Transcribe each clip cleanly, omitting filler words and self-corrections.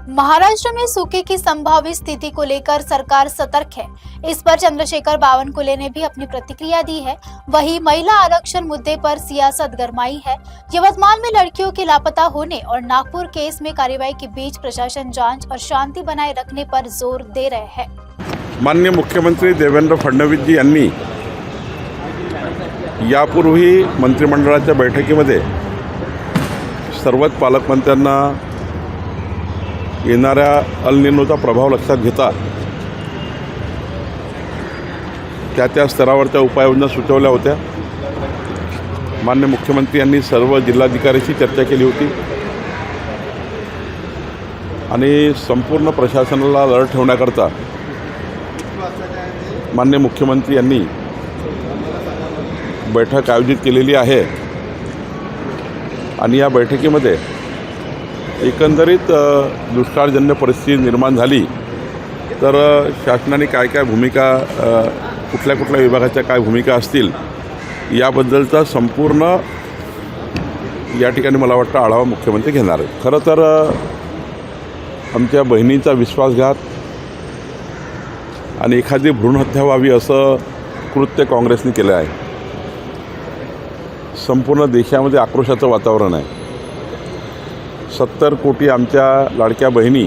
महाराष्ट्र में सूखे की संभावित स्थिति को लेकर सरकार सतर्क है। इस पर चंद्रशेखर बावनकुले ने भी अपनी प्रतिक्रिया दी है। वहीं महिला आरक्षण मुद्दे पर सियासत गरमाई है। यवतमाल में लड़कियों के लापता होने और नागपुर केस में कार्रवाई के बीच प्रशासन जांच और शांति बनाए रखने पर जोर दे रहे हैं। माननीय मुख्यमंत्री देवेंद्र फडणवीस जी यांनी यापूर्वी मंत्रिमंडळाच्या बैठकीमध्ये सर्वच पालकमंत्र्यांना येणाऱ्या अल निनोचा प्रभाव लक्षात घेता त्या स्तरावरच्या उपाययोजना सुचवल्या होत्या। माननीय मुख्यमंत्री यांनी सर्व जिल्हाधिकाऱ्यांशी चर्चा केली होती आणि संपूर्ण प्रशासनाला अलर्ट ठेवण्याकरता माननीय मुख्यमंत्री यांनी बैठक आयोजित केलेली आहे आणि या बैठकीमध्ये एकंदरीत दुष्काळजन्य परिस्थिती निर्माण झाली तर शासनाने काय भूमिका कुठल्या विभागाच्या काय भूमिका असतील याबद्दलचा संपूर्ण या ठिकाणी मला वाटतं आढावा मुख्यमंत्री घेणार आहेत। खरं तर आमच्या बहिणीचा विश्वासघात आणि एखादी भ्रूणहत्या व्हावी असं कृत्य काँग्रेसने केलं आहे। संपूर्ण देशामध्ये आक्रोशाचं वातावरण आहे। 70 कोटी आमच्या लाडक्या बहिणी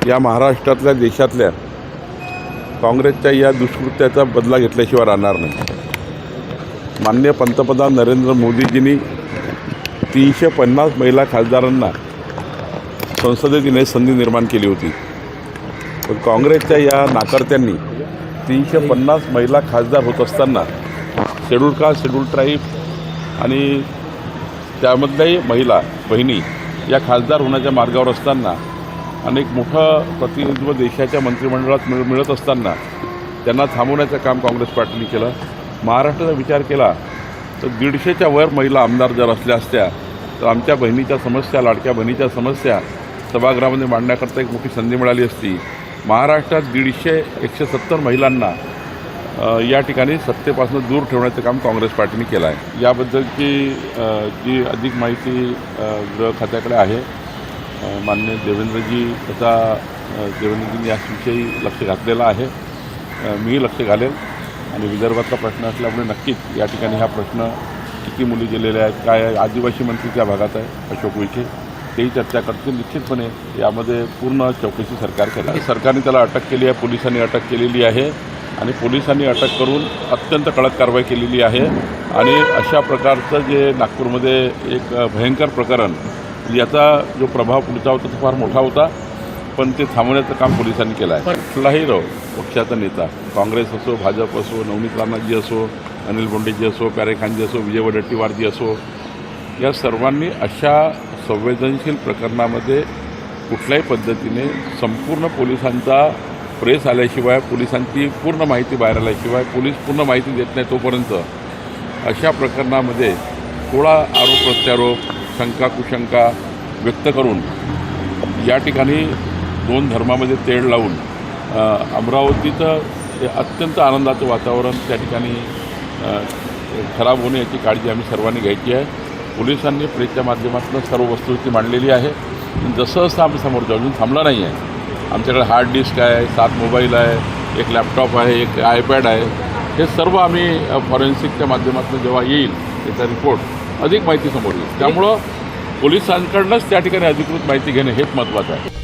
या महाराष्ट्रातल्या देशातल्या काँग्रेसच्या या दुष्कृत्याचा बदला घेतल्याशिवाय राहणार नाही। माननीय पंतप्रधान नरेंद्र मोदीजींनी 350 महिला खासदारांना संसदेत येण्याची संधी निर्माण केली होती, पण काँग्रेसच्या या नाकर्त्यांनी 350 महिला खासदार होत असताना शेड्यूल कास्ट शेड्यूल ट्राईब आणि त्यामधल्याही महिला बहिणी या खासदार होण्याच्या मार्गावर असताना अनेक मोठं प्रतिनिधित्व देशाच्या मंत्रिमंडळात मिळत असताना त्यांना थांबवण्याचं काम काँग्रेस पार्टीने केलं। महाराष्ट्राचा विचार केला तर 150च्या वर महिला आमदार जर असल्या असत्या तर आमच्या बहिणीच्या समस्या लाडक्या बहिणीच्या समस्या सभागृहामध्ये मांडण्याकरता एक मोठी संधी मिळाली असती। महाराष्ट्रात 170 महिलांना या ठिकाणी सत्तेपासून दूर ठेवण्याचं काम काँग्रेस पार्टीने केलं आहे। याबद्दलची जी अधिक माहिती गृह खात्याकडे आहे। माननीय देवेंद्रजींनी याविषयी लक्ष घातलेलं आहे। मीही लक्ष घालेल आणि विदर्भातला प्रश्न असल्यामुळे नक्कीच या ठिकाणी हा प्रश्न किती मुली गेलेल्या आहेत, काय आदिवासी मंत्री त्या भागात आहे अशोक विखे, तेही चर्चा करतील। निश्चितपणे यामध्ये पूर्ण चौकशी सरकार करेल। सरकारने त्याला अटक केली आहे, पोलिसांनी अटक केलेली आहे आणि पोलिसांनी अटक करून अत्यंत कडक कारवाई केलेली आहे आणि अशा प्रकारचं जे नागपूरमध्ये एक भयंकर प्रकरण याचा जो प्रभाव पुढचा होता तो फार मोठा होता, पण ते थांबवण्याचं काम पोलिसांनी केलं आहे। कुठलाही पक्षाचा नेता काँग्रेस असो, भाजप असो, नवनीत राणाजी असो, अनिल बोंडेजी असो, प्यारेखानजी असो, विजय वडेट्टीवारजी असो, या सर्वांनी अशा संवेदनशील प्रकरणामध्ये कुठल्याही पद्धतीने संपूर्ण पोलिसांचा प्रेस आल्याशिवाय, पोलिसांची पूर्ण माहिती बाहेर आल्याशिवाय, पोलीस पूर्ण माहिती देत नाही तोपर्यंत अशा प्रकरणामध्ये थोडा आरोप प्रत्यारोप, शंका कुशंका व्यक्त करून या ठिकाणी दोन धर्मामध्ये तेढ लावून अमरावतीचं अत्यंत आनंदाचं वातावरण त्या ठिकाणी खराब होणे याची काळजी आम्ही सर्वांनी घ्यायची आहे। पोलिसांनी प्रेसच्या माध्यमातून सर्व वस्तुस्थिती मांडलेली आहे। जसं आम्ही समोर अजून थांबला नाही आहे। आमच्याकडे हार्ड डिस्क आहे, 7 मोबाईल आहे, एक लॅपटॉप आहे, एक आयपॅड आहे। हे सर्व आम्ही फॉरेन्सिकच्या माध्यमातून जेव्हा येईल त्याचा रिपोर्ट अधिक माहिती समोर येईल। त्यामुळं पोलिसांकडूनच त्या ठिकाणी अधिकृत माहिती घेणे हेच महत्त्वाचं आहे।